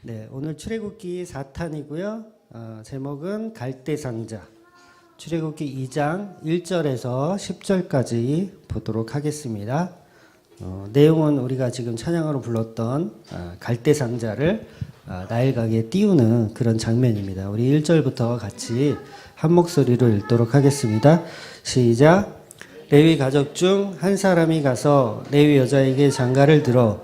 네, 오늘 출애굽기 4탄이고요. 제목은 갈대상자. 출애굽기 2장 1절에서 10절까지 보도록 하겠습니다. 내용은 우리가 지금 찬양으로 불렀던 갈대상자를 나일강에 띄우는 그런 장면입니다. 우리 1절부터 같이 한 목소리로 읽도록 하겠습니다. 시작. 레위 가족 중 한 사람이 가서 레위 여자에게 장가를 들어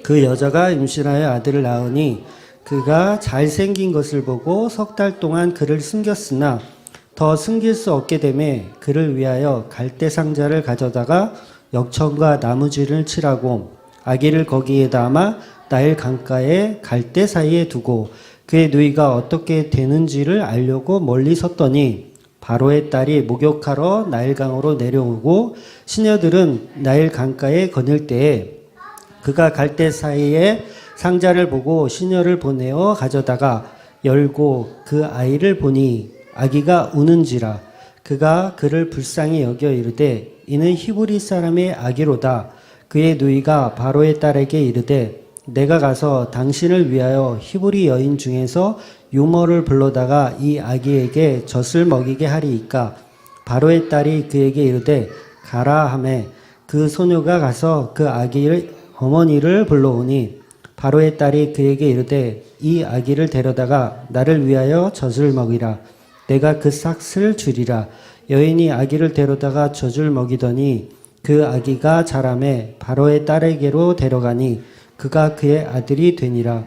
그 여자가 임신하여 아들을 낳으니 그가 잘생긴 것을 보고 석 달 동안 그를 숨겼으나 더 숨길 수 없게 되매 그를 위하여 갈대상자를 가져다가 역청과 나무줄을 칠하고 아기를 거기에 담아 나일 강가에 갈대 사이에 두고 그의 누이가 어떻게 되는지를 알려고 멀리 섰더니 바로의 딸이 목욕하러 나일강으로 내려오고 시녀들은 나일 강가에 거닐 때에 그가 갈대 사이에 상자를 보고 시녀를 보내어 가져다가 열고 그 아이를 보니 아기가 우는지라 그가 그를 불쌍히 여겨 이르되 이는 히브리 사람의 아기로다. 그의 누이가 바로의 딸에게 이르되 내가 가서 당신을 위하여 히브리 여인 중에서 유모를 불러다가 이 아기에게 젖을 먹이게 하리이까. 바로의 딸이 그에게 이르되 가라 하매 그 소녀가 가서 그 아기의 어머니를 불러오니 바로의 딸이 그에게 이르되 이 아기를 데려다가 나를 위하여 젖을 먹이라. 내가 그 싹을 주리라. 여인이 아기를 데려다가 젖을 먹이더니 그 아기가 자라매 바로의 딸에게로 데려가니 그가 그의 아들이 되니라.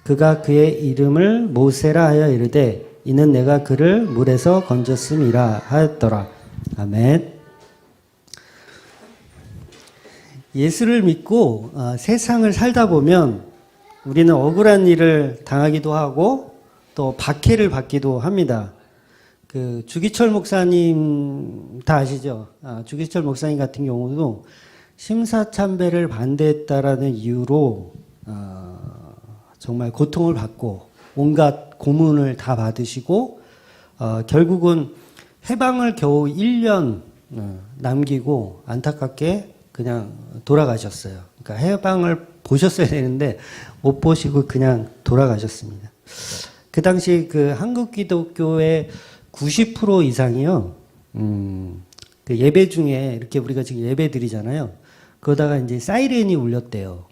그가 그의 이름을 모세라 하여 이르되 이는 내가 그를 물에서 건졌음이라 하였더라. 아멘. 예수를 믿고 세상을 살다 보면 우리는 억울한 일을 당하기도 하고 또 박해를 받기도 합니다. 그 주기철 목사님 다 아시죠? 주기철 목사님 같은 경우도 심사참배를 반대했다라는 이유로 정말 고통을 받고 온갖 고문을 다 받으시고 결국은 해방을 겨우 1년 남기고 안타깝게 그냥 돌아가셨어요. 그러니까 해방을 보셨어야 되는데 못 보시고 그냥 돌아가셨습니다. 그 당시 그 한국 기독교의 90% 이상이요. 그 예배 중에 이렇게 우리가 지금 예배 드리잖아요. 그러다가 이제 사이렌이 울렸대요.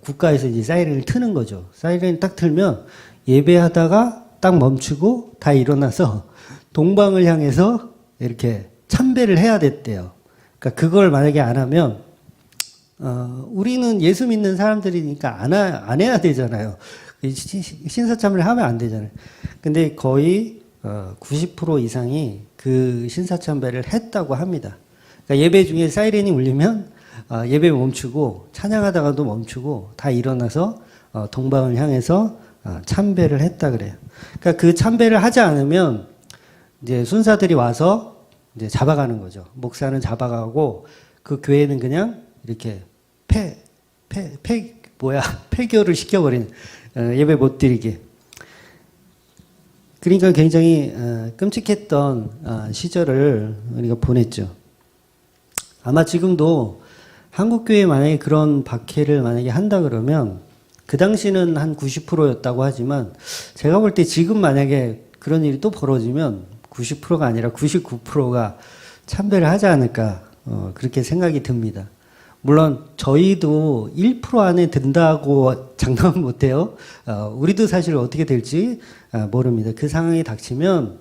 국가에서 이제 사이렌을 트는 거죠. 사이렌이 딱 틀면 예배하다가 딱 멈추고 다 일어나서 동방을 향해서 이렇게 참배를 해야 됐대요. 그러니까 그걸 만약에 안 하면 우리는 예수 믿는 사람들이니까 안 해야 되잖아요. 신사참배를 하면 안 되잖아요. 근데 거의 90% 이상이 그 신사참배를 했다고 합니다. 그러니까 예배 중에 사이렌이 울리면 예배 멈추고 찬양하다가도 멈추고 다 일어나서 동방을 향해서 참배를 했다 그래요. 그러니까 그 참배를 하지 않으면 이제 순사들이 와서 이제 잡아가는 거죠. 목사는 잡아가고 그 교회는 그냥 이렇게 폐교를 시켜버리는 예배 못 드리게. 그러니까 굉장히 끔찍했던 시절을 우리가 보냈죠. 아마 지금도 한국교회 만약에 그런 박해를 만약에 한다 그러면 그 당시는 한 90%였다고 하지만 제가 볼 때 지금 만약에 그런 일이 또 벌어지면 90%가 아니라 99%가 참배를 하지 않을까 그렇게 생각이 듭니다. 물론 저희도 1% 안에 든다고 장담은 못해요. 우리도 사실 어떻게 될지 모릅니다. 그 상황이 닥치면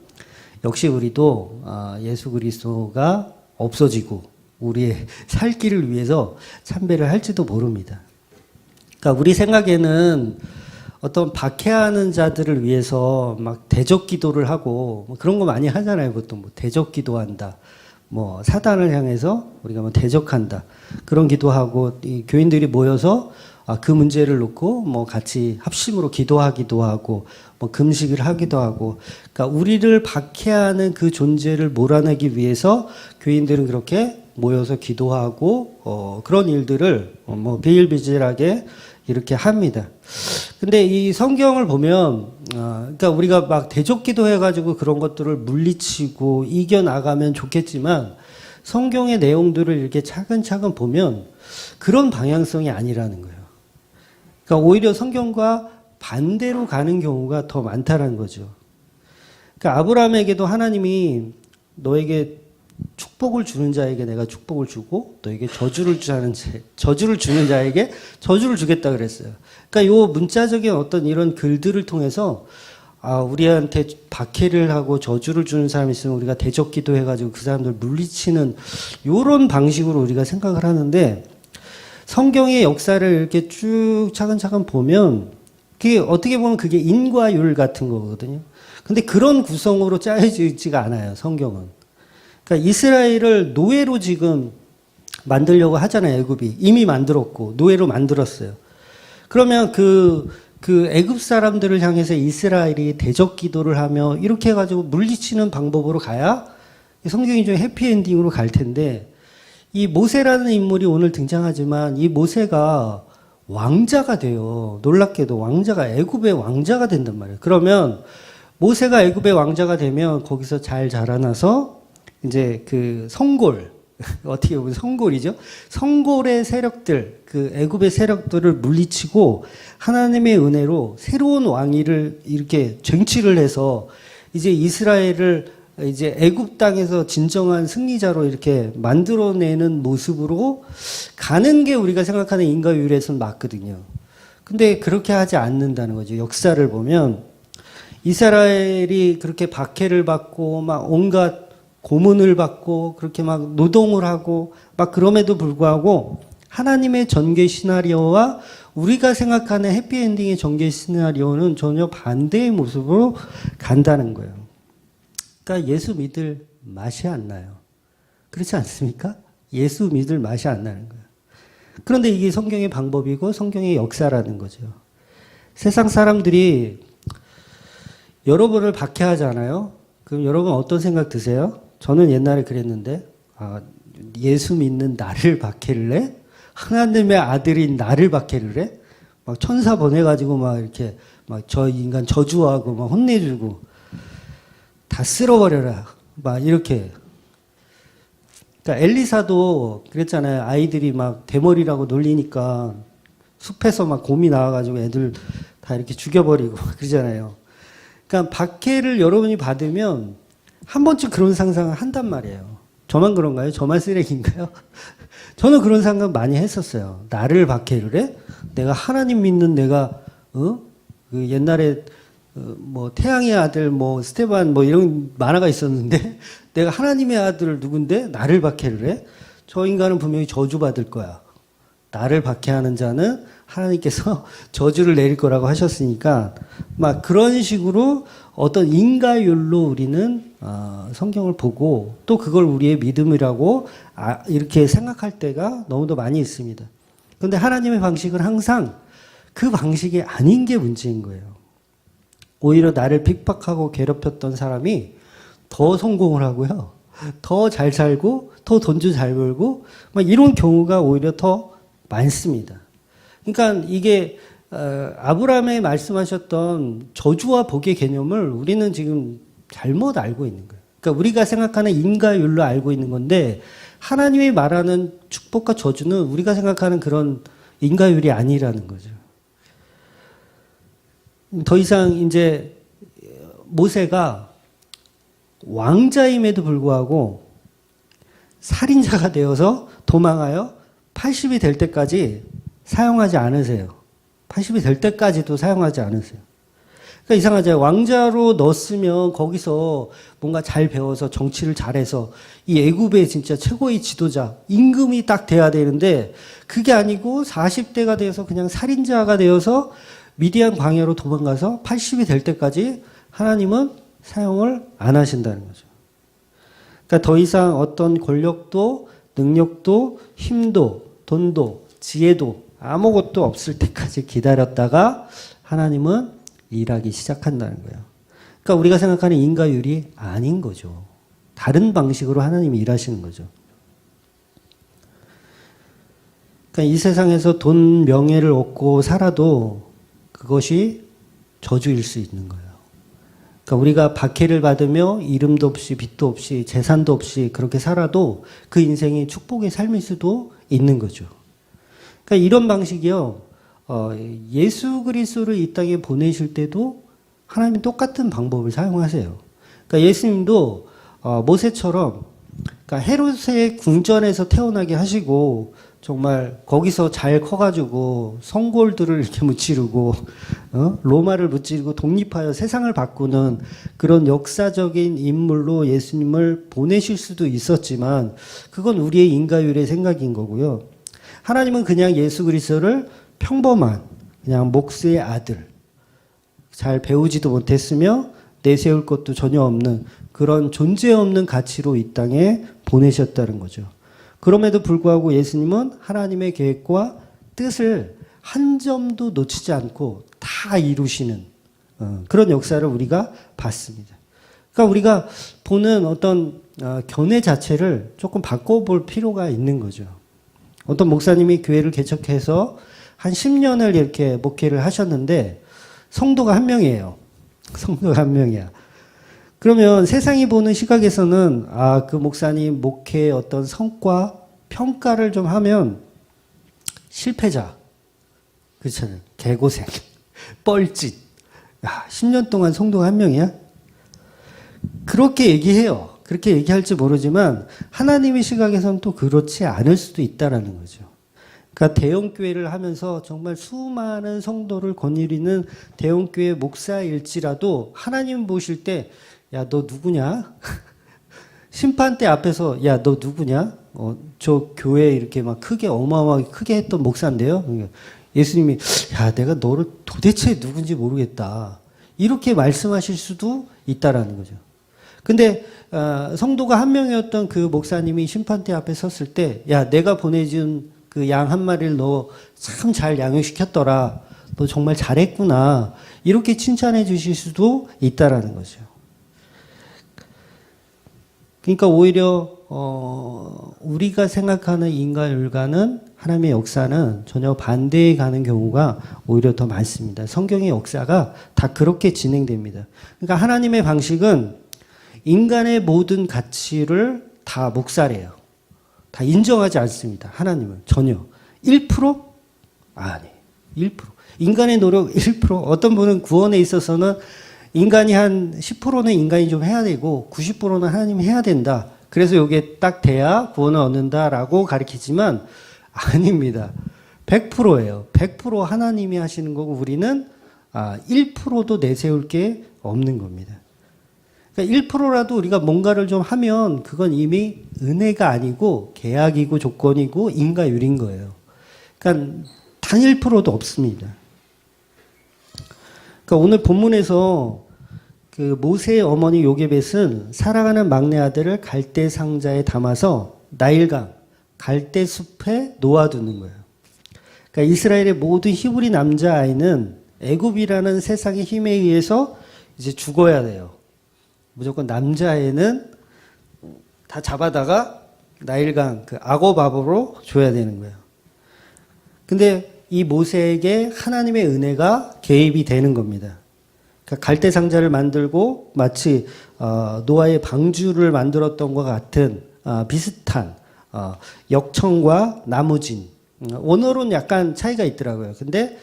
역시 우리도 예수 그리스도가 없어지고 우리의 살 길을 위해서 참배를 할지도 모릅니다. 그러니까 우리 생각에는 어떤 박해하는 자들을 위해서 막 대적 기도를 하고 뭐 그런 거 많이 하잖아요. 보통 뭐 대적 기도한다. 뭐 사단을 향해서 우리가 뭐 대적한다. 그런 기도하고 이 교인들이 모여서 그 문제를 놓고 뭐 같이 합심으로 기도하기도 하고 뭐 금식을 하기도 하고 그러니까 우리를 박해하는 그 존재를 몰아내기 위해서 교인들은 그렇게 모여서 기도하고 그런 일들을 뭐 비일비재하게 이렇게 합니다. 근데 이 성경을 보면 그러니까 우리가 막 대적 기도해가지고 그런 것들을 물리치고 이겨나가면 좋겠지만 성경의 내용들을 이렇게 차근차근 보면 그런 방향성이 아니라는 거예요. 그러니까 오히려 성경과 반대로 가는 경우가 더 많다는 거죠. 그러니까 아브라함에게도 하나님이 너에게 축복을 주는 자에게 내가 축복을 주고 너에게 저주를 주는 자에게 저주를 주겠다 그랬어요. 그러니까 요 문자적인 어떤 이런 글들을 통해서 우리한테 박해를 하고 저주를 주는 사람이 있으면 우리가 대적 기도해가지고 그 사람들 물리치는 요런 방식으로 우리가 생각을 하는데 성경의 역사를 이렇게 쭉 차근차근 보면 그게 어떻게 보면 그게 인과율 같은 거거든요. 근데 그런 구성으로 짜여지지가 않아요, 성경은. 그러니까 이스라엘을 노예로 지금 만들려고 하잖아요, 애굽이. 이미 만들었고, 노예로 만들었어요. 그러면 그 애굽 사람들을 향해서 이스라엘이 대적 기도를 하며 이렇게 해가지고 물리치는 방법으로 가야 성경이 좀 해피엔딩으로 갈 텐데, 이 모세라는 인물이 오늘 등장하지만 이 모세가 왕자가 돼요. 놀랍게도 왕자가 애굽의 왕자가 된단 말이에요. 그러면 모세가 애굽의 왕자가 되면 거기서 잘 자라나서 이제 그 성골 어떻게 보면 성골이죠. 성골의 세력들, 그 애굽의 세력들을 물리치고 하나님의 은혜로 새로운 왕위를 이렇게 쟁취를 해서 이제 이스라엘을 이제 애굽 땅에서 진정한 승리자로 이렇게 만들어내는 모습으로 가는 게 우리가 생각하는 인과율에서는 맞거든요. 근데 그렇게 하지 않는다는 거죠. 역사를 보면 이스라엘이 그렇게 박해를 받고 막 온갖 고문을 받고 그렇게 막 노동을 하고 막 그럼에도 불구하고 하나님의 전개 시나리오와 우리가 생각하는 해피엔딩의 전개 시나리오는 전혀 반대의 모습으로 간다는 거예요. 그러니까 예수 믿을 맛이 안 나요. 그렇지 않습니까? 예수 믿을 맛이 안 나는 거예요. 그런데 이게 성경의 방법이고 성경의 역사라는 거죠. 세상 사람들이 여러분을 박해하잖아요. 그럼 여러분 어떤 생각 드세요? 저는 옛날에 그랬는데 예수 믿는 나를 박해를 해? 하나님의 아들인 나를 박해를 해? 막 천사 보내가지고 막 이렇게 막 저 인간 저주하고 막 혼내주고 다 쓸어버려라 막 이렇게. 그러니까 엘리사도 그랬잖아요. 아이들이 막 대머리라고 놀리니까 숲에서 막 곰이 나와가지고 애들 다 이렇게 죽여버리고 그러잖아요. 그러니까 박해를 여러분이 받으면 한 번쯤 그런 상상을 한단 말이에요. 저만 그런가요? 저만 쓰레기인가요? 저는 그런 생각 많이 했었어요. 나를 박해를 해? 내가 하나님 믿는 내가 그 옛날에 뭐 태양의 아들 뭐 스테반 뭐 이런 만화가 있었는데 내가 하나님의 아들 누군데 나를 박해를 해? 저 인간은 분명히 저주받을 거야. 나를 박해하는 자는 하나님께서 저주를 내릴 거라고 하셨으니까 막 그런 식으로 어떤 인과율로 우리는 성경을 보고 또 그걸 우리의 믿음이라고 이렇게 생각할 때가 너무도 많이 있습니다. 그런데 하나님의 방식은 항상 그 방식이 아닌 게 문제인 거예요. 오히려 나를 핍박하고 괴롭혔던 사람이 더 성공을 하고요. 더 잘 살고 더 돈도 잘 벌고 막 이런 경우가 오히려 더 많습니다. 그러니까 이게 아브라함이 말씀하셨던 저주와 복의 개념을 우리는 지금 잘못 알고 있는 거예요. 그러니까 우리가 생각하는 인과율로 알고 있는 건데 하나님이 말하는 축복과 저주는 우리가 생각하는 그런 인과율이 아니라는 거죠. 더 이상 이제 모세가 왕자임에도 불구하고 살인자가 되어서 도망하여 80이 될 때까지 사용하지 않으세요. 80이 될 때까지도 사용하지 않으세요. 그러니까 이상하죠. 왕자로 넣었으면 거기서 뭔가 잘 배워서 정치를 잘해서 이 애굽의 진짜 최고의 지도자, 임금이 딱 돼야 되는데 그게 아니고 40대가 되어서 그냥 살인자가 되어서 미디안 광야로 도망가서 80이 될 때까지 하나님은 사용을 안 하신다는 거죠. 그러니까 더 이상 어떤 권력도 능력도 힘도 돈도 지혜도 아무것도 없을 때까지 기다렸다가 하나님은 일하기 시작한다는 거예요. 그러니까 우리가 생각하는 인과율이 아닌 거죠. 다른 방식으로 하나님이 일하시는 거죠. 그러니까 이 세상에서 돈, 명예를 얻고 살아도 그것이 저주일 수 있는 거예요. 그러니까 우리가 박해를 받으며 이름도 없이 빚도 없이 재산도 없이 그렇게 살아도 그 인생이 축복의 삶일 수도 있는 거죠. 그러니까 이런 방식이요. 예수 그리스도를 이 땅에 보내실 때도 하나님이 똑같은 방법을 사용하세요. 그러니까 예수님도 모세처럼 그러니까 헤롯의 궁전에서 태어나게 하시고 정말 거기서 잘 커가지고 성골들을 이렇게 무찌르고 로마를 무찌르고 독립하여 세상을 바꾸는 그런 역사적인 인물로 예수님을 보내실 수도 있었지만 그건 우리의 인과율의 생각인 거고요. 하나님은 그냥 예수 그리스도를 평범한 그냥 목수의 아들, 잘 배우지도 못했으며 내세울 것도 전혀 없는 그런 존재 없는 가치로 이 땅에 보내셨다는 거죠. 그럼에도 불구하고 예수님은 하나님의 계획과 뜻을 한 점도 놓치지 않고 다 이루시는 그런 역사를 우리가 봤습니다. 그러니까 우리가 보는 어떤 견해 자체를 조금 바꿔볼 필요가 있는 거죠. 어떤 목사님이 교회를 개척해서 한 10년을 이렇게 목회를 하셨는데 성도가 한 명이에요. 성도가 한 명이야. 그러면 세상이 보는 시각에서는 그 목사님 목회의 어떤 성과 평가를 좀 하면 실패자, 그렇잖아요. 개고생, 뻘짓. 10년 동안 성도가 한 명이야? 그렇게 얘기해요. 그렇게 얘기할지 모르지만 하나님의 시각에서는 또 그렇지 않을 수도 있다라는 거죠. 그러니까 대형교회를 하면서 정말 수많은 성도를 거느리는 대형교회 목사일지라도 하나님 보실 때 야, 너 누구냐? 심판대 앞에서 야, 너 누구냐? 저 교회 이렇게 막 크게 어마어마하게 크게 했던 목사인데요. 예수님이 야, 내가 너를 도대체 누군지 모르겠다. 이렇게 말씀하실 수도 있다라는 거죠. 근데 성도가 한 명이었던 그 목사님이 심판대 앞에 섰을 때 야, 내가 보내준 그 양 한 마리를 너 참 잘 양육시켰더라. 너 정말 잘했구나. 이렇게 칭찬해 주실 수도 있다라는 거죠. 그러니까 오히려 우리가 생각하는 인과율과는 하나님의 역사는 전혀 반대에 가는 경우가 오히려 더 많습니다. 성경의 역사가 다 그렇게 진행됩니다. 그러니까 하나님의 방식은 인간의 모든 가치를 다 묵살해요. 다 인정하지 않습니다. 하나님은 전혀. 1%? 아니, 1%. 인간의 노력 1%. 어떤 분은 구원에 있어서는 인간이 한 10%는 인간이 좀 해야 되고 90%는 하나님이 해야 된다. 그래서 이게 딱 돼야 구원을 얻는다라고 가르치지만 아닙니다. 100%예요. 100% 하나님이 하시는 거고 우리는 1%도 내세울 게 없는 겁니다. 그러니까 1%라도 우리가 뭔가를 좀 하면 그건 이미 은혜가 아니고 계약이고 조건이고 인과율인 거예요. 그러니까 단 1%도 없습니다. 그러니까 오늘 본문에서 그 모세의 어머니 요게벳은 사랑하는 막내 아들을 갈대 상자에 담아서 나일강 갈대 숲에 놓아두는 거예요. 그러니까 이스라엘의 모든 히브리 남자 아이는 애굽이라는 세상의 힘에 의해서 이제 죽어야 돼요. 무조건 남자애는 다 잡아다가 나일강 그 악어밥으로 줘야 되는 거예요. 근데 이 모세에게 하나님의 은혜가 개입이 되는 겁니다. 그러니까 갈대 상자를 만들고 마치 노아의 방주를 만들었던 것 같은 비슷한 역청과 나무진. 원어로는 약간 차이가 있더라고요. 근데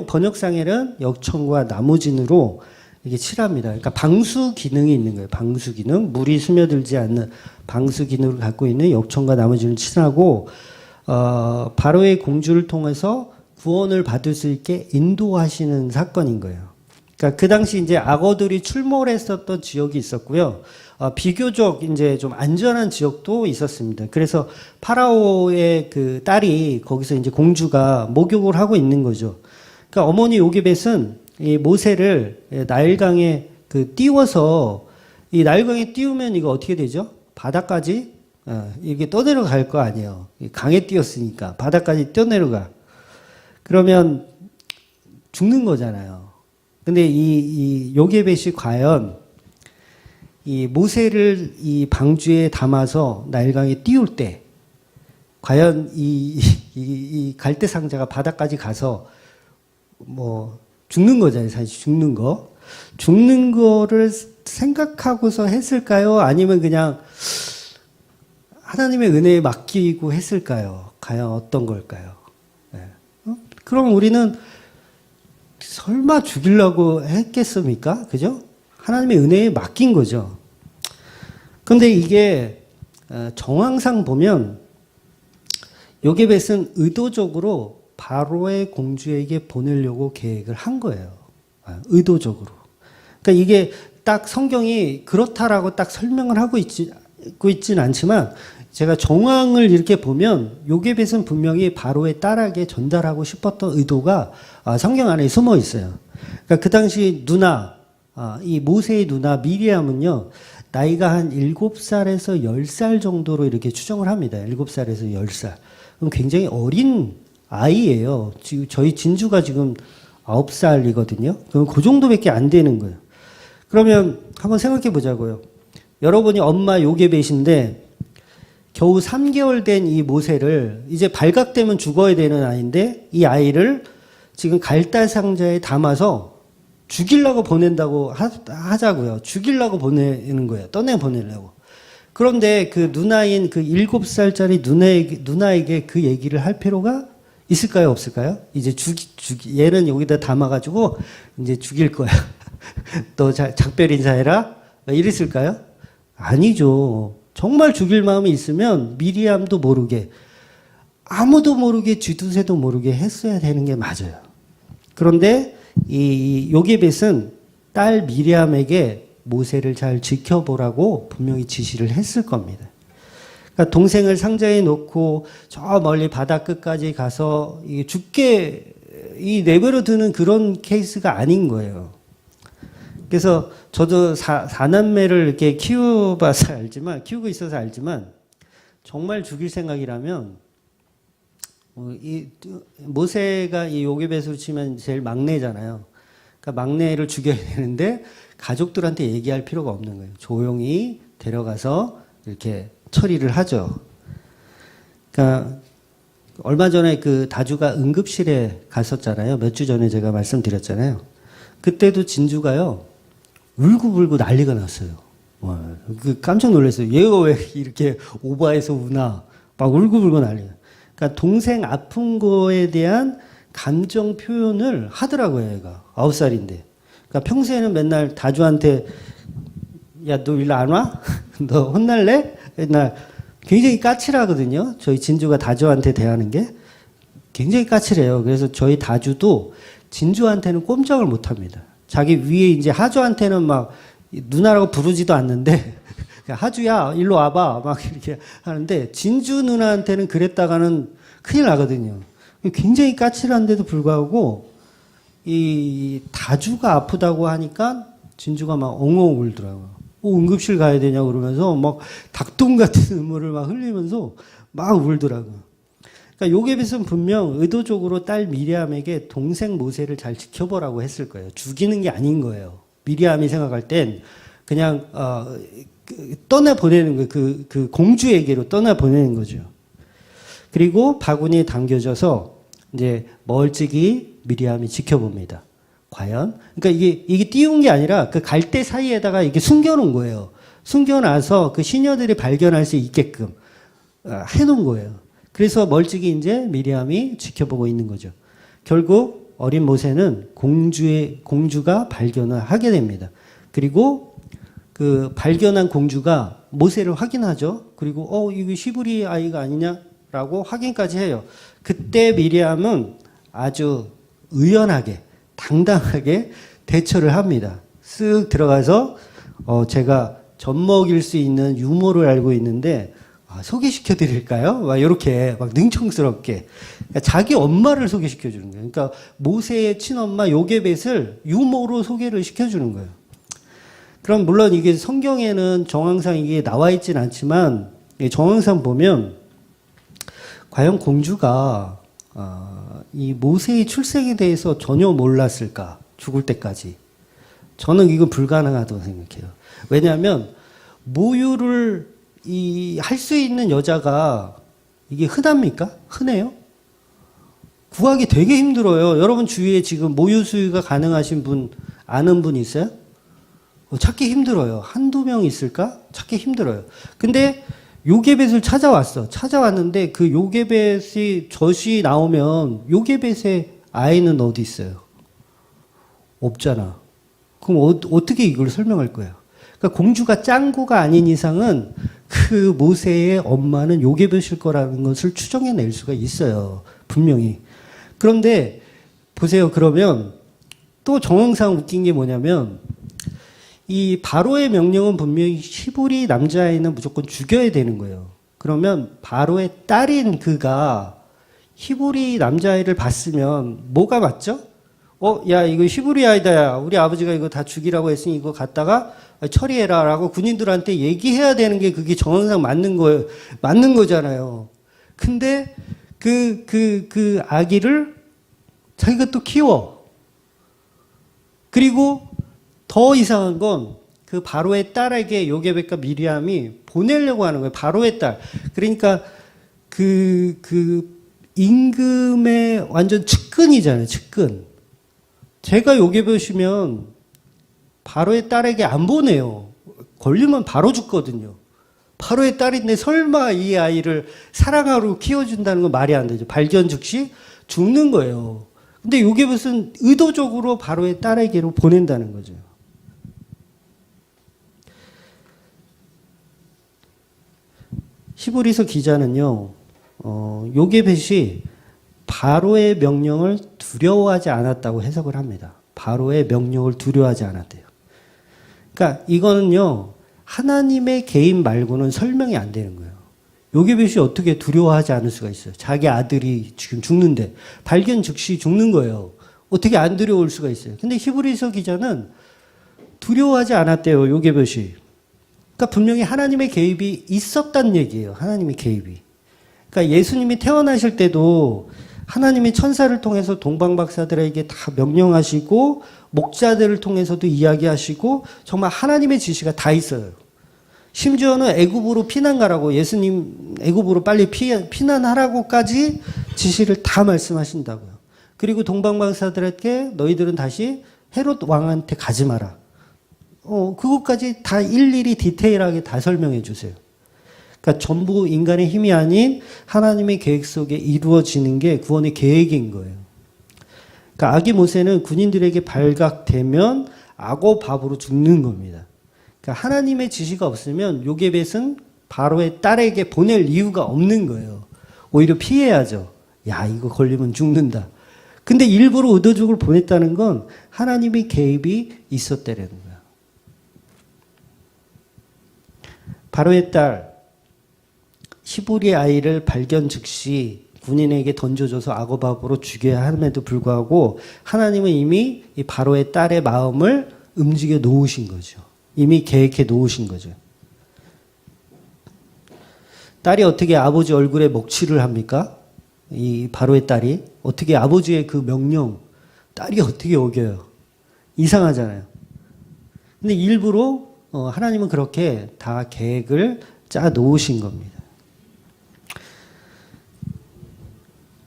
번역상에는 역청과 나무진으로 이게 칠합니다. 그러니까 방수 기능이 있는 거예요. 방수 기능. 물이 스며들지 않는 방수 기능을 갖고 있는 역청과 나무진을 칠하고 바로의 공주를 통해서 구원을 받을 수 있게 인도하시는 사건인 거예요. 그러니까 그 당시 이제 악어들이 출몰했었던 지역이 있었고요. 비교적 이제 좀 안전한 지역도 있었습니다. 그래서 파라오의 그 딸이 거기서 이제 공주가 목욕을 하고 있는 거죠. 그러니까 어머니 요게벳은 이 모세를 나일강에 그 띄워서 이 나일강에 띄우면 이거 어떻게 되죠? 바다까지 이게 떠내려갈 거 아니에요. 강에 띄웠으니까 바다까지 떠내려가. 그러면 죽는 거잖아요. 근데 이 요게벳이 과연 이 모세를 이 방주에 담아서 나일강에 띄울 때 과연 이 갈대 상자가 바다까지 가서 뭐 죽는 거잖아요. 사실 죽는 거. 죽는 거를 생각하고서 했을까요? 아니면 그냥 하나님의 은혜에 맡기고 했을까요? 과연 어떤 걸까요? 네. 그럼 우리는 설마 죽이려고 했겠습니까? 그죠? 하나님의 은혜에 맡긴 거죠. 근데 이게 정황상 보면 요게벳은 의도적으로 바로의 공주에게 보내려고 계획을 한 거예요. 의도적으로. 그러니까 이게 딱 성경이 그렇다라고 딱 설명을 하고 있진 않지만 제가 정황을 이렇게 보면 요게벳은 분명히 바로의 딸에게 전달하고 싶었던 의도가 성경 안에 숨어 있어요. 그러니까 그 당시 누나, 이 모세의 누나 미리암은요, 나이가 한 7살에서 10살 정도로 이렇게 추정을 합니다. 7살에서 10살. 그럼 굉장히 어린 아이예요. 지금 저희 진주가 지금 9살이거든요. 그럼 그 정도밖에 안 되는 거예요. 그러면 한번 생각해 보자고요. 여러분이 엄마 요게벳인데 겨우 3개월 된 이 모세를 이제 발각되면 죽어야 되는 아이인데 이 아이를 지금 갈대 상자에 담아서 죽이려고 보낸다고 하자고요. 죽이려고 보내는 거예요. 떠내 보내려고. 그런데 그 누나인 그 7살짜리 누나에게 그 얘기를 할 필요가 있을까요? 없을까요? 이제 얘는 여기다 담아가지고 이제 죽일 거야. 너 작별 인사해라? 이랬을까요? 아니죠. 정말 죽일 마음이 있으면 미리암도 모르게 아무도 모르게 쥐두새도 모르게 했어야 되는 게 맞아요. 그런데 이 요게벳은 딸 미리암에게 모세를 잘 지켜보라고 분명히 지시를 했을 겁니다. 그러니까 동생을 상자에 놓고 저 멀리 바다 끝까지 가서 죽게 내버려 두는 그런 케이스가 아닌 거예요. 그래서 저도 사남매를 이렇게 키우고 있어서 알지만 정말 죽일 생각이라면 이 모세가 이 요게벳으로 치면 제일 막내잖아요. 그러니까 막내를 죽여야 되는데 가족들한테 얘기할 필요가 없는 거예요. 조용히 데려가서 이렇게 처리를 하죠. 그러니까 얼마 전에 그 다주가 응급실에 갔었잖아요. 몇 주 전에 제가 말씀드렸잖아요. 그때도 진주가요. 울고불고 난리가 났어요. 깜짝 놀랐어요. 얘가 왜 이렇게 오바해서 우나. 막 울고불고 난리가. 그러니까 동생 아픈 거에 대한 감정 표현을 하더라고요, 얘가. 9살인데. 그러니까 평소에는 맨날 다주한테 야, 너 일로 안 와? 너 혼날래? 맨날 굉장히 까칠하거든요. 저희 진주가 다주한테 대하는 게 굉장히 까칠해요. 그래서 저희 다주도 진주한테는 꼼짝을 못 합니다. 자기 위에 이제 하주한테는 막 누나라고 부르지도 않는데 하주야 일로 와봐 막 이렇게 하는데 진주 누나한테는 그랬다가는 큰일 나거든요. 굉장히 까칠한데도 불구하고 이 다주가 아프다고 하니까 진주가 막 엉엉 울더라고요. 응급실 가야 되냐 그러면서 막 닭똥 같은 눈물을 막 흘리면서 막 울더라고요. 그러니까 요게벳은 분명 의도적으로 딸 미리암에게 동생 모세를 잘 지켜보라고 했을 거예요. 죽이는 게 아닌 거예요. 미리암이 생각할 땐 그냥 떠나 보내는 거예요. 그 공주에게로 떠나 보내는 거죠. 그리고 바구니에 담겨져서 이제 멀찍이 미리암이 지켜봅니다. 과연? 그러니까 이게 띄운 게 아니라 그 갈대 사이에다가 이게 숨겨놓은 거예요. 숨겨놔서 그 시녀들이 발견할 수 있게끔 해놓은 거예요. 그래서 멀찍이 이제 미리암이 지켜보고 있는 거죠. 결국 어린 모세는 공주가 발견을 하게 됩니다. 그리고 그 발견한 공주가 모세를 확인하죠. 그리고 이거 시브리 아이가 아니냐라고 확인까지 해요. 그때 미리암은 아주 의연하게 당당하게 대처를 합니다. 쓱 들어가서 제가 젖먹일 수 있는 유모를 알고 있는데 소개시켜 드릴까요? 막 이렇게 막 능청스럽게 그러니까 자기 엄마를 소개시켜 주는 거예요. 그러니까 모세의 친엄마 요게벳을 유모로 소개를 시켜 주는 거예요. 그럼 물론 이게 성경에는 정황상 이게 나와 있진 않지만 정황상 보면 과연 공주가 이 모세의 출생에 대해서 전혀 몰랐을까? 죽을 때까지. 저는 이거 불가능하다고 생각해요. 왜냐하면 모유를 할 수 있는 여자가 이게 흔합니까? 흔해요? 구하기 되게 힘들어요. 여러분 주위에 지금 모유 수유가 가능하신 분, 아는 분 있어요? 찾기 힘들어요. 한두 명 있을까? 찾기 힘들어요. 근데 요게벳을 찾아왔는데 그 요게벳이 젖이 나오면 요게벳의 아이는 어디 있어요? 없잖아. 그럼 어떻게 이걸 설명할 거야? 그러니까 공주가 짱구가 아닌 이상은 그 모세의 엄마는 요괴배실 거라는 것을 추정해낼 수가 있어요. 분명히. 그런데 보세요. 그러면 또 정황상 웃긴 게 뭐냐면 이 바로의 명령은 분명히 히브리 남자아이는 무조건 죽여야 되는 거예요. 그러면 바로의 딸인 그가 히브리 남자아이를 봤으면 뭐가 맞죠? 야, 이거 히브리 아이다. 야. 우리 아버지가 이거 다 죽이라고 했으니 이거 갖다가 처리해라. 라고 군인들한테 얘기해야 되는 게 그게 정황상 맞는 거예요. 맞는 거잖아요. 근데 그 아기를 자기가 또 키워. 그리고 더 이상한 건 그 바로의 딸에게 요게벳과 미리암이 보내려고 하는 거예요. 바로의 딸. 그러니까 그 임금의 완전 측근이잖아요. 측근. 제가 요게벳이면 바로의 딸에게 안 보내요. 걸리면 바로 죽거든요. 바로의 딸인데 설마 이 아이를 사랑하고 키워준다는 건 말이 안 되죠. 발견 즉시 죽는 거예요. 근데 요게벳은 의도적으로 바로의 딸에게로 보낸다는 거죠. 히브리서 기자는요, 요게벳이 바로의 명령을 두려워하지 않았다고 해석을 합니다. 바로의 명령을 두려워하지 않았대요. 그러니까 이거는요, 하나님의 개인 말고는 설명이 안 되는 거예요. 요게벳이 어떻게 두려워하지 않을 수가 있어요? 자기 아들이 지금 죽는데 발견 즉시 죽는 거예요. 어떻게 안 두려울 수가 있어요? 근데 히브리서 기자는 두려워하지 않았대요, 요게벳이. 그러니까 분명히 하나님의 개입이 있었다는 얘기예요. 하나님의 개입이. 그러니까 예수님이 태어나실 때도 하나님이 천사를 통해서 동방박사들에게 다 명령하시고 목자들을 통해서도 이야기하시고 정말 하나님의 지시가 다 있어요. 심지어는 애굽으로 피난 가라고 예수님 애굽으로 빨리 피난하라고까지 지시를 다 말씀하신다고요. 그리고 동방박사들에게 너희들은 다시 헤롯 왕한테 가지 마라. 그것까지 다 일일이 디테일하게 다 설명해 주세요. 그러니까 전부 인간의 힘이 아닌 하나님의 계획 속에 이루어지는 게 구원의 계획인 거예요. 그러니까 아기 모세는 군인들에게 발각되면 악어 밥으로 죽는 겁니다. 그러니까 하나님의 지시가 없으면 요게벳은 바로의 딸에게 보낼 이유가 없는 거예요. 오히려 피해야죠. 야, 이거 걸리면 죽는다. 근데 일부러 의도적으로 보냈다는 건 하나님의 개입이 있었다는 거예요. 바로의 딸 히브리 아이를 발견 즉시 군인에게 던져줘서 악어밥으로 죽여야 함에도 불구하고 하나님은 이미 이 바로의 딸의 마음을 움직여 놓으신 거죠. 이미 계획해 놓으신 거죠. 딸이 어떻게 아버지 얼굴에 먹칠을 합니까? 이 바로의 딸이 어떻게 아버지의 그 명령 딸이 어떻게 어겨요? 이상하잖아요. 근데 일부러 하나님은 그렇게 다 계획을 짜 놓으신 겁니다.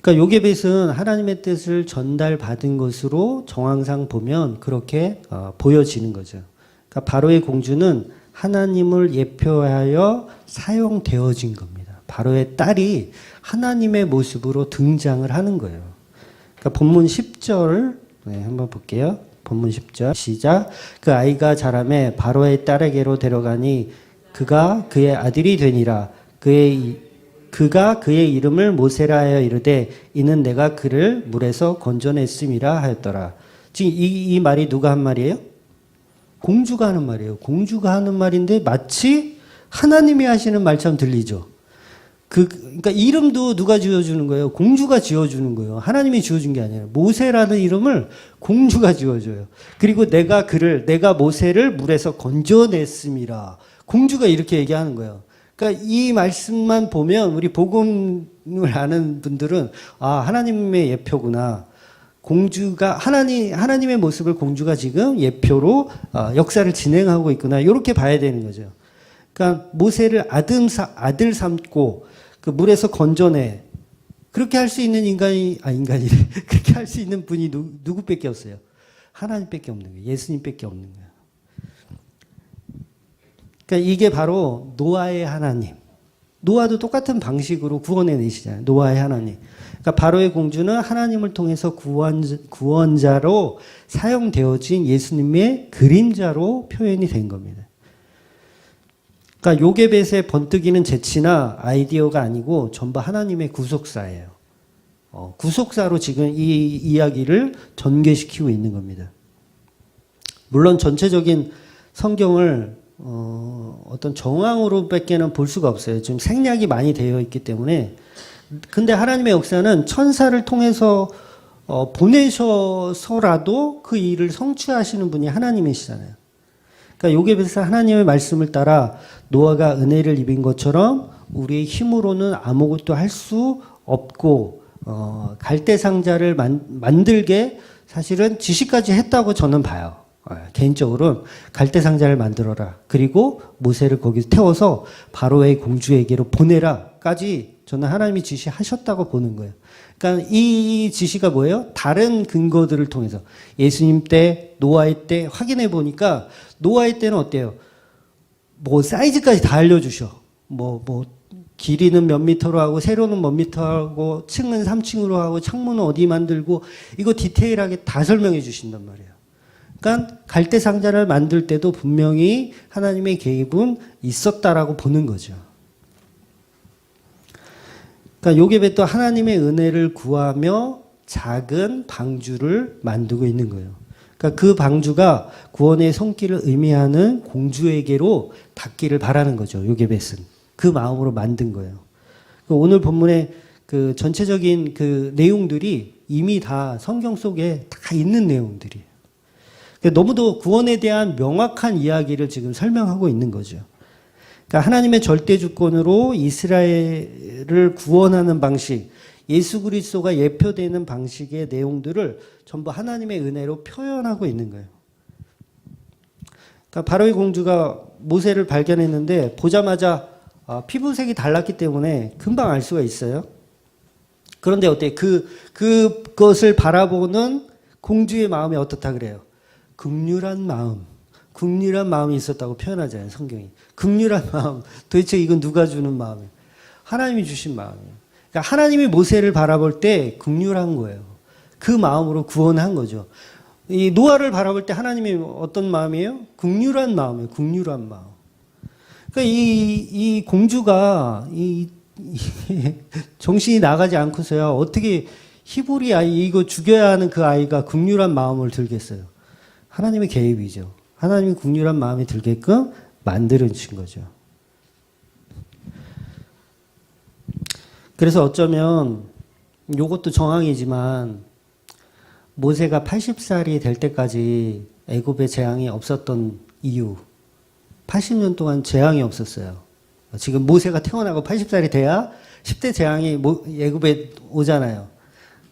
그러니까 요게벳은 하나님의 뜻을 전달받은 것으로 정황상 보면 그렇게 보여지는 거죠. 그러니까 바로의 공주는 하나님을 예표하여 사용되어진 겁니다. 바로의 딸이 하나님의 모습으로 등장을 하는 거예요. 그러니까 본문 10절 한번 볼게요. 본문 10절 시작. 그 아이가 자라매 바로의 딸에게로 데려가니 그가 그의 아들이 되니라. 그가 그의 이름을 모세라 하여 이르되 이는 내가 그를 물에서 건져냈음이라 하였더라. 지금 이 말이 누가 한 말이에요? 공주가 하는 말이에요. 공주가 하는 말인데 마치 하나님이 하시는 말처럼 들리죠. 그러니까 이름도 누가 지어주는 거예요? 공주가 지어주는 거예요. 하나님이 지어준 게 아니에요. 모세라는 이름을 공주가 지어줘요. 그리고 내가 모세를 물에서 건져냈음이라. 공주가 이렇게 얘기하는 거예요. 그러니까 이 말씀만 보면 우리 복음을 아는 분들은 하나님의 예표구나. 공주가 하나님의 모습을 공주가 지금 예표로 역사를 진행하고 있구나. 이렇게 봐야 되는 거죠. 그러니까 모세를 아들 삼고 그 물에서 건져내. 그렇게 할 수 있는 그렇게 할 수 있는 분이 누구밖에 없어요? 하나님밖에 없는 거예요. 예수님밖에 없는 거예요. 그러니까 이게 바로 노아의 하나님. 노아도 똑같은 방식으로 구원해 내시잖아요. 노아의 하나님. 그러니까 바로의 공주는 하나님을 통해서 구원자로 사용되어진 예수님의 그림자로 표현이 된 겁니다. 그러니까 요게벳의 번뜩이는 재치나 아이디어가 아니고 전부 하나님의 구속사예요. 구속사로 지금 이 이야기를 전개시키고 있는 겁니다. 물론 전체적인 성경을 어떤 정황으로밖에는 볼 수가 없어요. 지금 생략이 많이 되어 있기 때문에. 근데 하나님의 역사는 천사를 통해서 보내셔서라도 그 일을 성취하시는 분이 하나님이시잖아요. 그러니까 요게벳은 하나님의 말씀을 따라 노아가 은혜를 입은 것처럼 우리의 힘으로는 아무것도 할 수 없고 갈대상자를 만들게 사실은 지시까지 했다고 저는 봐요. 개인적으로는 갈대상자를 만들어라. 그리고 모세를 거기서 태워서 바로의 공주에게로 보내라까지 저는 하나님이 지시하셨다고 보는 거예요. 그러니까 이 지시가 뭐예요? 다른 근거들을 통해서 예수님 때, 노아의 때 확인해 보니까 노아의 때는 어때요? 뭐 사이즈까지 다 알려주셔. 뭐 길이는 몇 미터로 하고 세로는 몇 미터 하고 층은 3층으로 하고 창문은 어디 만들고 이거 디테일하게 다 설명해 주신단 말이에요. 그러니까 갈대상자를 만들 때도 분명히 하나님의 개입은 있었다라고 보는 거죠. 그러니까 요게벳도 하나님의 은혜를 구하며 작은 방주를 만들고 있는 거예요. 그러니까 그 방주가 구원의 손길을 의미하는 공주에게로 닿기를 바라는 거죠. 요게벳은 그 마음으로 만든 거예요. 오늘 본문의 그 전체적인 그 내용들이 이미 다 성경 속에 다 있는 내용들이에요. 너무도 구원에 대한 명확한 이야기를 지금 설명하고 있는 거죠. 그러니까 하나님의 절대 주권으로 이스라엘을 구원하는 방식, 예수 그리스도가 예표되는 방식의 내용들을 전부 하나님의 은혜로 표현하고 있는 거예요. 그러니까 바로의 공주가 모세를 발견했는데 보자마자 피부색이 달랐기 때문에 금방 알 수가 있어요. 그런데 어때? 그것을 바라보는 공주의 마음이 어떻다 그래요? 긍휼한 마음이 있었다고 표현하잖아요, 성경이. 긍휼한 마음. 도대체 이건 누가 주는 마음이에요? 하나님이 주신 마음이에요. 그러니까 하나님이 모세를 바라볼 때 긍휼한 거예요. 그 마음으로 구원한 거죠. 이 노아를 바라볼 때 하나님이 어떤 마음이에요? 긍휼한 마음이에요. 긍휼한 마음. 그러니까 이 공주가 정신이 나가지 않고서야 어떻게 히브리 아이 이거 죽여야 하는 그 아이가 긍휼한 마음을 들겠어요. 하나님의 개입이죠. 하나님이 긍휼한 마음이 들게끔 만들어주신 거죠. 그래서 어쩌면 이것도 정황이지만 모세가 80살이 될 때까지 애굽에 재앙이 없었던 이유, 80년 동안 재앙이 없었어요. 지금 모세가 태어나고 80살이 돼야 10대 재앙이 애굽에 오잖아요.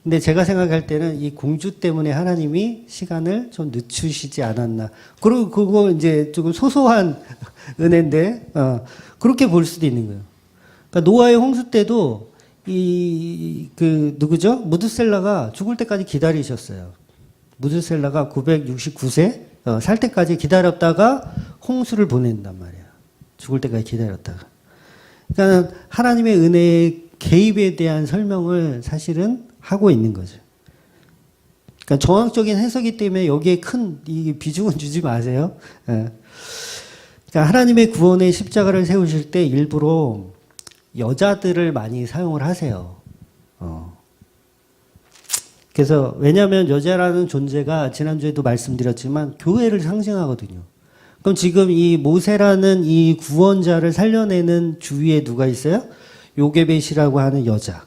근데 제가 생각할 때는 이 공주 때문에 하나님이 시간을 좀 늦추시지 않았나. 그리고 그거 이제 조금 소소한 은혜인데, 그렇게 볼 수도 있는 거예요. 그러니까 노아의 홍수 때도 누구죠? 무드셀라가 죽을 때까지 기다리셨어요. 무드셀라가 969세 살 때까지 기다렸다가 홍수를 보낸단 말이에요. 죽을 때까지 기다렸다가. 그러니까 하나님의 은혜의 개입에 대한 설명을 사실은 하고 있는 거죠. 그러니까 정확적인 해석이기 때문에 여기에 큰 비중은 주지 마세요. 그러니까 하나님의 구원의 십자가를 세우실 때 일부러 여자들을 많이 사용을 하세요. 그래서 왜냐하면 여자라는 존재가 지난주에도 말씀드렸지만 교회를 상징하거든요. 그럼 지금 이 모세라는 이 구원자를 살려내는 주위에 누가 있어요? 요게벳이라고 하는 여자.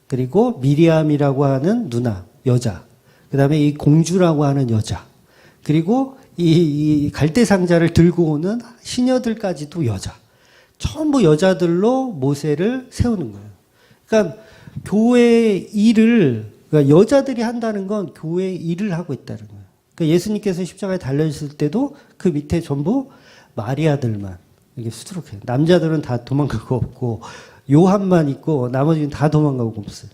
그리고 미리암이라고 하는 누나, 여자. 그 다음에 이 공주라고 하는 여자. 그리고 이 갈대상자를 들고 오는 시녀들까지도 여자. 전부 여자들로 모세를 세우는 거예요. 그러니까 교회 일을, 그러니까 여자들이 한다는 건 교회 일을 하고 있다는 거예요. 그러니까 예수님께서 십자가에 달려있을 때도 그 밑에 전부 마리아들만 이렇게 수두룩해요. 남자들은 다 도망가고 없고, 요한만 있고 나머지는 다 도망가고 없어요.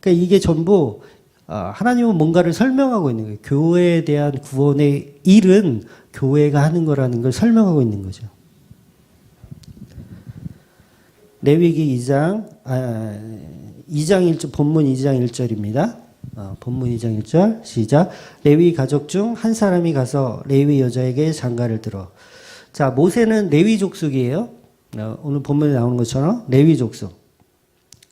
그러니까 이게 전부 하나님은 뭔가를 설명하고 있는 거예요. 교회에 대한 구원의 일은 교회가 하는 거라는 걸 설명하고 있는 거죠. 레위기 2장 2장 1절, 본문 2장 1절입니다. 본문 2장 1절 시작. 레위 가족 중 한 사람이 가서 레위 여자에게 장가를 들어. 자, 모세는 레위 족속이에요. 오늘 본문에 나오는 것처럼 레위 족속.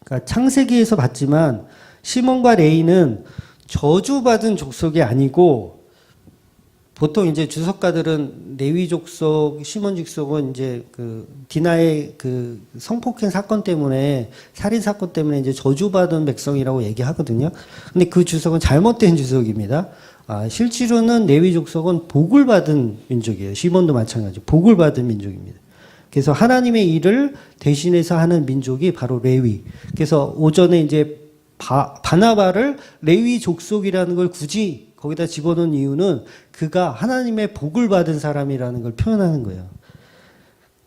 그러니까 창세기에서 봤지만 시몬과 레위는 저주받은 족속이 아니고, 보통 이제 주석가들은 레위 족속, 시몬 족속은 이제 그 디나의 그 성폭행 사건 때문에, 살인 사건 때문에 이제 저주받은 백성이라고 얘기하거든요. 근데 그 주석은 잘못된 주석입니다. 실제로는 레위 족속은 복을 받은 민족이에요. 시몬도 마찬가지. 복을 받은 민족입니다. 그래서 하나님의 일을 대신해서 하는 민족이 바로 레위. 그래서 오전에 이제 바나바를 레위 족속이라는 걸 굳이 거기다 집어넣은 이유는 그가 하나님의 복을 받은 사람이라는 걸 표현하는 거예요.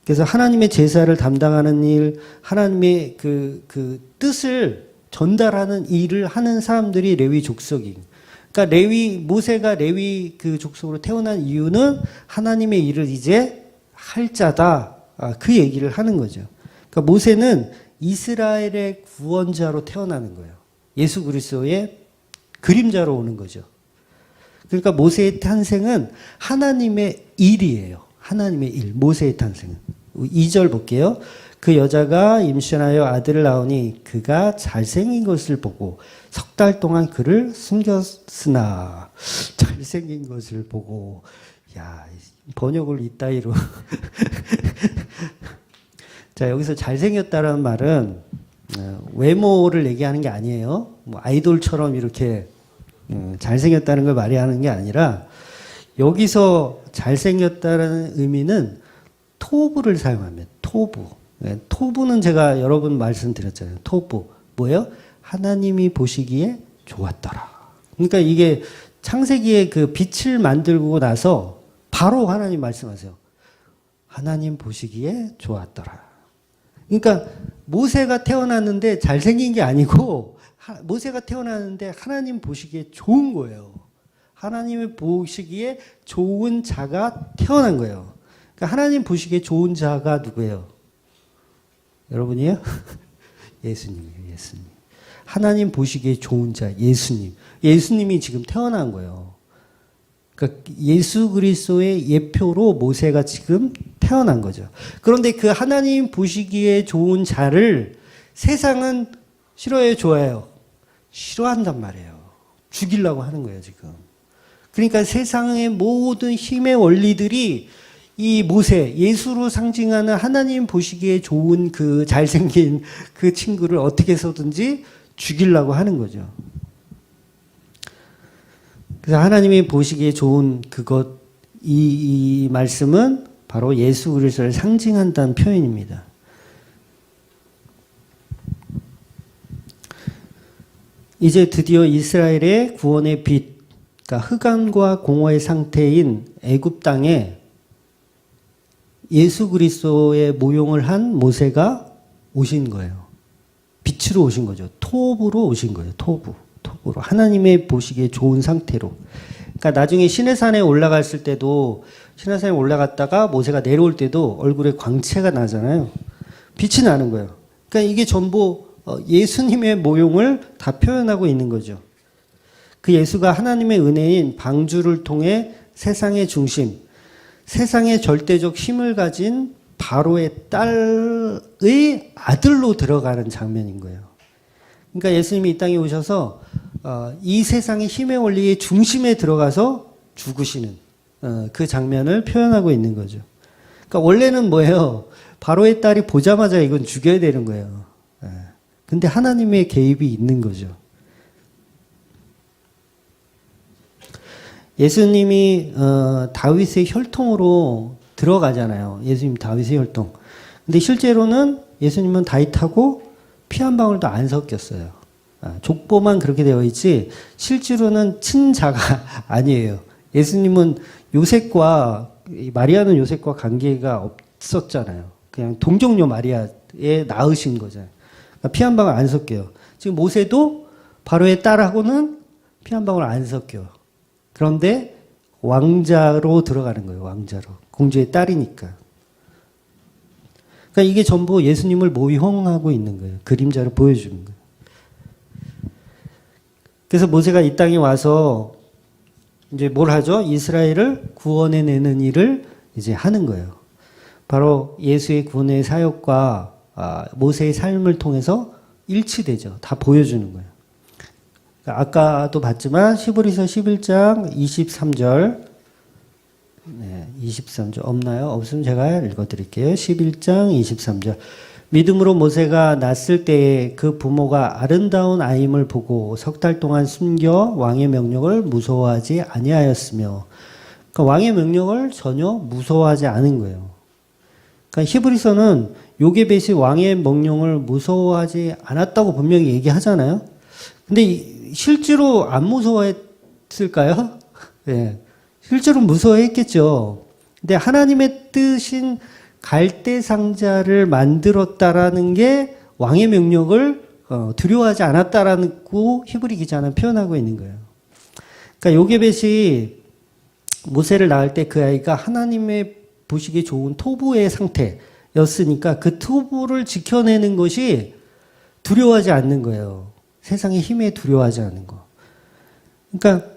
그래서 하나님의 제사를 담당하는 일, 하나님의 그 뜻을 전달하는 일을 하는 사람들이 레위 족속이. 그러니까 모세가 레위 그 족속으로 태어난 이유는 하나님의 일을 이제 할 자다. 그 얘기를 하는 거죠. 그러니까 모세는 이스라엘의 구원자로 태어나는 거예요. 예수 그리스도의 그림자로 오는 거죠. 그러니까 모세의 탄생은 하나님의 일이에요. 하나님의 일, 모세의 탄생은. 2절 볼게요. 그 여자가 임신하여 아들을 낳으니 그가 잘생긴 것을 보고 석 달 동안 그를 숨겼으나. 잘생긴 것을 보고, 야, 번역을 이따위로. 자, 여기서 잘생겼다는 말은 외모를 얘기하는 게 아니에요. 뭐 아이돌처럼 이렇게 잘생겼다는 걸 말하는 게 아니라, 여기서 잘생겼다는 의미는 토부를 사용합니다. 토부. 토부는 제가 여러 번 말씀드렸잖아요. 토부. 뭐예요? 하나님이 보시기에 좋았더라. 그러니까 이게 창세기에 그 빛을 만들고 나서 바로 하나님 말씀하세요. 하나님 보시기에 좋았더라. 그러니까 모세가 태어났는데 잘생긴 게 아니고, 모세가 태어났는데 하나님 보시기에 좋은 거예요. 하나님이 보시기에 좋은 자가 태어난 거예요. 그러니까 하나님 보시기에 좋은 자가 누구예요? 여러분이에요? 예수님이에요. 예수님. 하나님 보시기에 좋은 자, 예수님. 예수님이 지금 태어난 거예요. 그러니까 예수 그리스도의 예표로 모세가 지금 태어난 거죠. 그런데 그 하나님 보시기에 좋은 자를 세상은 싫어해요, 좋아해요? 싫어한단 말이에요. 죽이려고 하는 거예요, 지금. 그러니까 세상의 모든 힘의 원리들이 이 모세, 예수로 상징하는 하나님 보시기에 좋은 그 잘생긴 그 친구를 어떻게 해서든지 죽이려고 하는 거죠. 그래서 하나님이 보시기에 좋은 그것, 이 말씀은 바로 예수 그리스도를 상징한다는 표현입니다. 이제 드디어 이스라엘의 구원의 빛, 그러니까 흑암과 공허의 상태인 애굽 땅에 예수 그리스도의 모용을 한 모세가 오신 거예요. 빛으로 오신 거죠. 토부로 오신 거예요. 토부로. 하나님의 보시기에 좋은 상태로. 그러니까 나중에 시내산에 올라갔을 때도, 시내산에 올라갔다가 모세가 내려올 때도 얼굴에 광채가 나잖아요. 빛이 나는 거예요. 그러니까 이게 전부 예수님의 모용을 다 표현하고 있는 거죠. 그 예수가 하나님의 은혜인 방주를 통해 세상의 중심, 세상의 절대적 힘을 가진 바로의 딸의 아들로 들어가는 장면인 거예요. 그러니까 예수님이 이 땅에 오셔서 이 세상의 힘의 원리의 중심에 들어가서 죽으시는 그 장면을 표현하고 있는 거죠. 그러니까 원래는 뭐예요? 바로의 딸이 보자마자 이건 죽여야 되는 거예요. 근데 하나님의 개입이 있는 거죠. 예수님이 다윗의 혈통으로 들어가잖아요. 예수님 다윗의 혈통. 근데 실제로는 예수님은 다윗하고 피 한 방울도 안 섞였어요. 족보만 그렇게 되어 있지 실제로는 친자가 아니에요. 예수님은 요셉과, 마리아는 요셉과 관계가 없었잖아요. 그냥 동정녀 마리아에 낳으신 거잖아요. 그러니까 피 한 방울 안 섞여요. 지금 모세도 바로의 딸하고는 피 한 방울 안 섞여요. 그런데 왕자로 들어가는 거예요. 왕자로. 공주의 딸이니까. 그러니까 이게 전부 예수님을 모형하고 있는 거예요. 그림자를 보여주는 거예요. 그래서 모세가 이 땅에 와서 이제 뭘 하죠? 이스라엘을 구원해내는 일을 이제 하는 거예요. 바로 예수의 구원의 사역과 모세의 삶을 통해서 일치되죠. 다 보여주는 거예요. 아까도 봤지만 히브리서 11장 23절, 네, 23절 없나요? 없으면 제가 읽어드릴게요. 11장 23절. 믿음으로 모세가 낳았을 때에 그 부모가 아름다운 아임을 보고 석 달 동안 숨겨 왕의 명령을 무서워하지 아니하였으며, 그러니까 왕의 명령을 전혀 무서워하지 않은 거예요. 그러니까 히브리서는 요게벳이 왕의 명령을 무서워하지 않았다고 분명히 얘기하잖아요. 근데 실제로 안 무서워했을까요? 네. 실제로 무서워했겠죠. 근데 하나님의 뜻인 갈대 상자를 만들었다라는 게 왕의 명령을 두려워하지 않았다라고 히브리 기자는 표현하고 있는 거예요. 그러니까 요게벳이 모세를 낳을 때 그 아이가 하나님의 보시기에 좋은 토부의 상태였으니까 그 토부를 지켜내는 것이 두려워하지 않는 거예요. 세상의 힘에 두려워하지 않는 거. 그러니까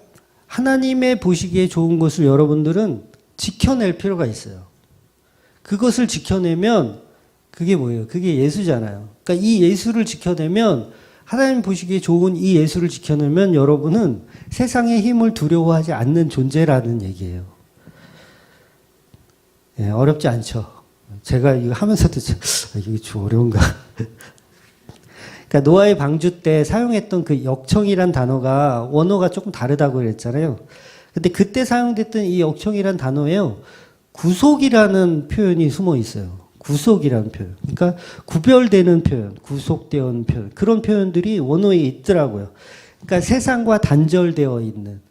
하나님의 보시기에 좋은 것을 여러분들은 지켜낼 필요가 있어요. 그것을 지켜내면 그게 뭐예요? 그게 예수잖아요. 그러니까 이 예수를 지켜내면, 하나님 보시기에 좋은 이 예수를 지켜내면 여러분은 세상의 힘을 두려워하지 않는 존재라는 얘기예요. 예, 어렵지 않죠. 제가 이거 하면서도 이게 좀 어려운가. 그러니까 노아의 방주 때 사용했던 그 역청이란 단어가 원어가 조금 다르다고 그랬잖아요. 근데 그때 사용됐던 이 역청이란 단어에요, 구속이라는 표현이 숨어 있어요. 구속이라는 표현. 그러니까 구별되는 표현, 구속되는 표현. 그런 표현들이 원어에 있더라고요. 그러니까 세상과 단절되어 있는,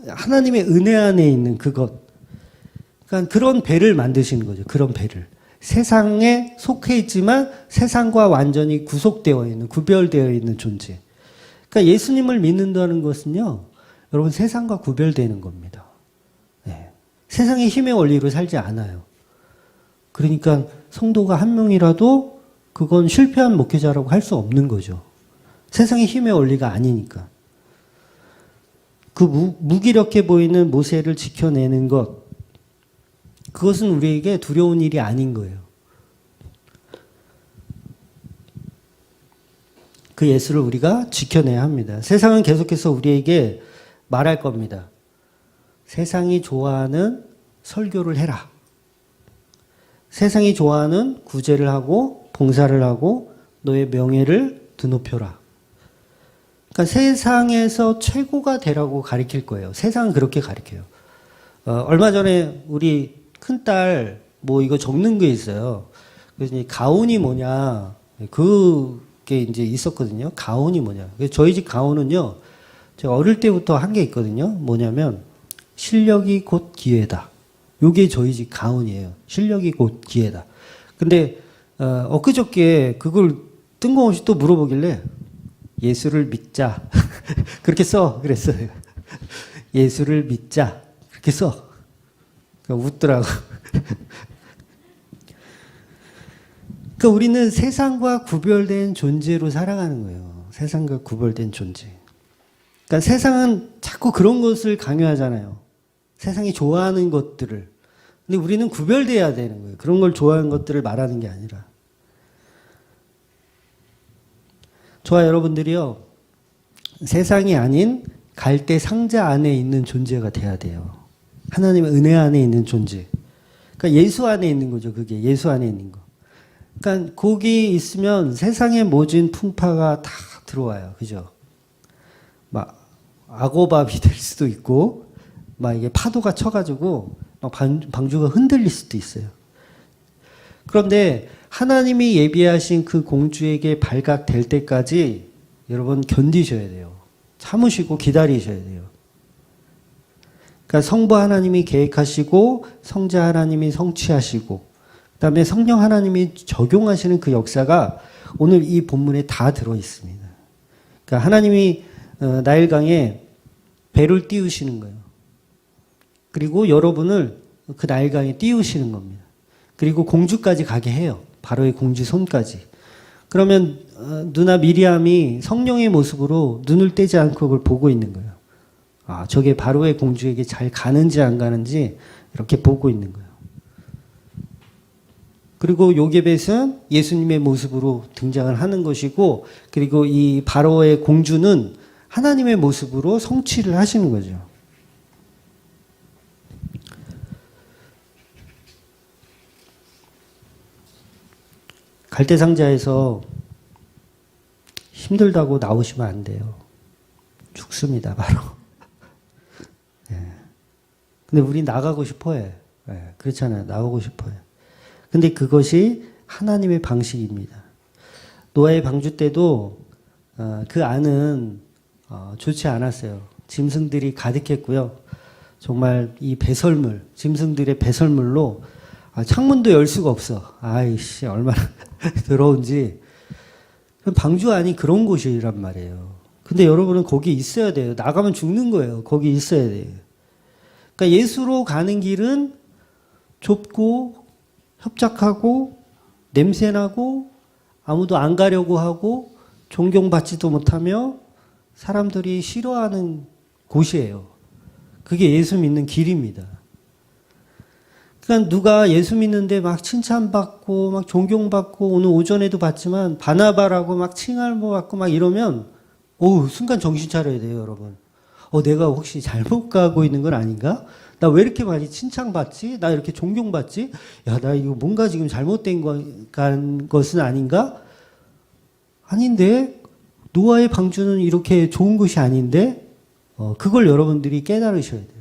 하나님의 은혜 안에 있는 그것. 그러니까 그런 배를 만드시는 거죠. 그런 배를. 세상에 속해 있지만 세상과 완전히 구속되어 있는, 구별되어 있는 존재. 그러니까 예수님을 믿는다는 것은요, 여러분 세상과 구별되는 겁니다. 네. 세상의 힘의 원리로 살지 않아요. 그러니까 성도가 한 명이라도 그건 실패한 목회자라고 할 수 없는 거죠. 세상의 힘의 원리가 아니니까. 그 무기력해 보이는 모세를 지켜내는 것, 그것은 우리에게 두려운 일이 아닌 거예요. 그 예수를 우리가 지켜내야 합니다. 세상은 계속해서 우리에게 말할 겁니다. 세상이 좋아하는 설교를 해라. 세상이 좋아하는 구제를 하고 봉사를 하고 너의 명예를 드높여라. 그러니까 세상에서 최고가 되라고 가르칠 거예요. 세상은 그렇게 가르쳐요. 얼마 전에 우리 큰딸 뭐 이거 적는 게 있어요. 그래서 가훈이 뭐냐, 그게 이제 있었거든요. 가훈이 뭐냐. 그래서 저희 집 가훈은요, 제가 어릴 때부터 한 게 있거든요. 뭐냐면 실력이 곧 기회다. 요게 저희 집 가훈이에요. 실력이 곧 기회다. 근데 엊그저께 그걸 뜬금없이 또 물어보길래 예수를 믿자. 그렇게 써. 그랬어요. 예수를 믿자. 그렇게 써. 웃더라고. 그러니까 우리는 세상과 구별된 존재로 살아가는 거예요. 세상과 구별된 존재. 그러니까 세상은 자꾸 그런 것을 강요하잖아요. 세상이 좋아하는 것들을. 근데 우리는 구별돼야 되는 거예요. 그런 걸 좋아하는 것들을 말하는 게 아니라. 저와 여러분들이요, 세상이 아닌 갈대 상자 안에 있는 존재가 돼야 돼요. 하나님의 은혜 안에 있는 존재. 그러니까 예수 안에 있는 거죠. 그게 예수 안에 있는 거. 그러니까 거기 있으면 세상의 모진 풍파가 다 들어와요. 그죠? 막 악어밥이 될 수도 있고, 막 이게 파도가 쳐가지고 막 방주가 흔들릴 수도 있어요. 그런데 하나님이 예비하신 그 공주에게 발각될 때까지 여러분 견디셔야 돼요. 참으시고 기다리셔야 돼요. 그러니까 성부 하나님이 계획하시고 성자 하나님이 성취하시고 그다음에 성령 하나님이 적용하시는 그 역사가 오늘 이 본문에 다 들어 있습니다. 그러니까 하나님이 나일강에 배를 띄우시는 거예요. 그리고 여러분을 그 나일강에 띄우시는 겁니다. 그리고 공주까지 가게 해요. 바로의 공주 손까지. 그러니까 그러면 누나 미리암이 성령의 모습으로 눈을 떼지 않고 그걸 보고 있는 거예요. 아, 저게 바로의 공주에게 잘 가는지 안 가는지 이렇게 보고 있는 거예요. 그리고 요게벳은 예수님의 모습으로 등장을 하는 것이고, 그리고 이 바로의 공주는 하나님의 모습으로 성취를 하시는 거죠. 갈대상자에서 힘들다고 나오시면 안 돼요. 죽습니다, 바로. 예. 근데 우리 나가고 싶어 해. 예, 그렇잖아요. 나오고 싶어 해. 근데 그것이 하나님의 방식입니다. 노아의 방주 때도 그 안은 좋지 않았어요. 짐승들이 가득했고요. 정말 이 배설물, 짐승들의 배설물로 창문도 열 수가 없어. 아이씨, 얼마나 더러운지. 방주 안이 그런 곳이란 말이에요. 근데 여러분은 거기 있어야 돼요. 나가면 죽는 거예요. 거기 있어야 돼요. 그러니까 예수로 가는 길은 좁고 협착하고 냄새나고 아무도 안 가려고 하고 존경받지도 못하며 사람들이 싫어하는 곳이에요. 그게 예수 믿는 길입니다. 그러니까 누가 예수 믿는데 막 칭찬받고 막 존경받고 오늘 오전에도 봤지만 바나바라고 막 칭알모 받고 막 이러면 순간 정신 차려야 돼요, 여러분. 내가 혹시 잘못 가고 있는 건 아닌가? 나 왜 이렇게 많이 칭찬받지? 나 이렇게 존경받지? 야, 나 이거 뭔가 지금 잘못된 것은 아닌가? 아닌데? 노아의 방주는 이렇게 좋은 것이 아닌데? 그걸 여러분들이 깨달으셔야 돼요.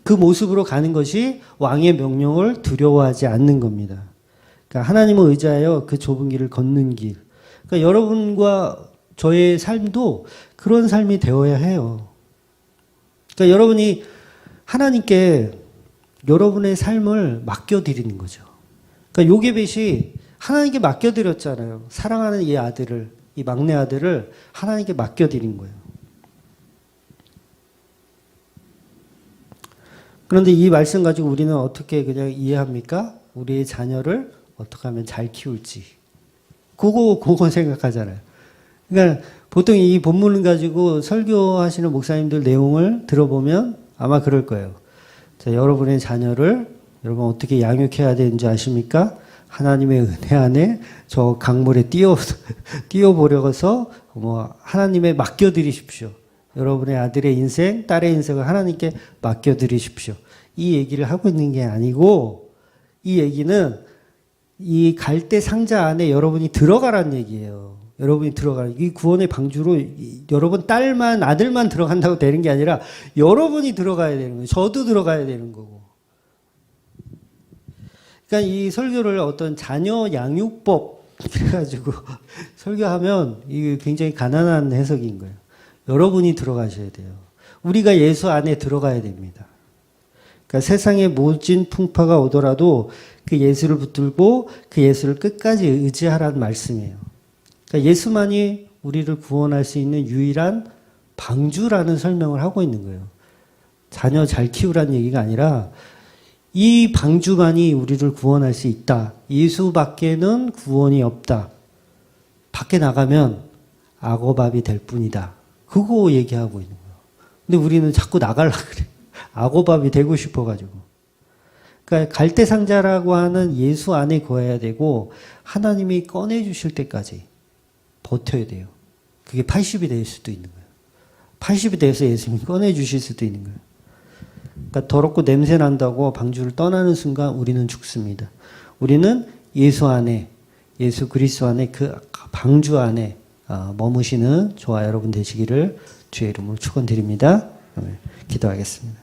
그 모습으로 가는 것이 왕의 명령을 두려워하지 않는 겁니다. 그러니까 하나님을 의지하여 그 좁은 길을 걷는 길. 그러니까 여러분과 저의 삶도 그런 삶이 되어야 해요. 그러니까 여러분이 하나님께 여러분의 삶을 맡겨드리는 거죠. 그러니까 요게벳이 하나님께 맡겨드렸잖아요. 사랑하는 이 아들을, 이 막내 아들을 하나님께 맡겨드린 거예요. 그런데 이 말씀 가지고 우리는 어떻게 그냥 이해합니까? 우리의 자녀를 어떻게 하면 잘 키울지. 그거 생각하잖아요. 그러니까 보통 이 본문을 가지고 설교하시는 목사님들 내용을 들어보면 아마 그럴 거예요. 자, 여러분의 자녀를 여러분 어떻게 양육해야 되는지 아십니까? 하나님의 은혜 안에 저 강물에 뛰어보려서 하나님에 맡겨드리십시오. 여러분의 아들의 인생, 딸의 인생을 하나님께 맡겨드리십시오. 이 얘기를 하고 있는 게 아니고, 이 얘기는 이 갈대 상자 안에 여러분이 들어가라는 얘기예요. 여러분이 이 구원의 방주로 여러분 딸만, 아들만 들어간다고 되는 게 아니라 여러분이 들어가야 되는 거예요. 저도 들어가야 되는 거고. 그러니까 이 설교를 어떤 자녀 양육법 그래가지고 설교하면 이게 굉장히 가난한 해석인 거예요. 여러분이 들어가셔야 돼요. 우리가 예수 안에 들어가야 됩니다. 그러니까 세상에 모진 풍파가 오더라도 그 예수를 붙들고 그 예수를 끝까지 의지하라는 말씀이에요. 그러니까 예수만이 우리를 구원할 수 있는 유일한 방주라는 설명을 하고 있는 거예요. 자녀 잘 키우라는 얘기가 아니라 이 방주만이 우리를 구원할 수 있다. 예수밖에는 구원이 없다. 밖에 나가면 악어밥이 될 뿐이다. 그거 얘기하고 있는 거예요. 근데 우리는 자꾸 나가려고 그래. 악어밥이 되고 싶어가지고. 그러니까 갈대상자라고 하는 예수 안에 거해야 되고 하나님이 꺼내주실 때까지 버텨야 돼요. 그게 80이 될 수도 있는 거예요. 80이 돼서 예수님이 꺼내주실 수도 있는 거예요. 그러니까 더럽고 냄새 난다고 방주를 떠나는 순간 우리는 죽습니다. 우리는 예수 안에, 예수 그리스도 안에 그 방주 안에 머무시는 저와 여러분 되시기를 주의 이름으로 축원드립니다. 기도하겠습니다.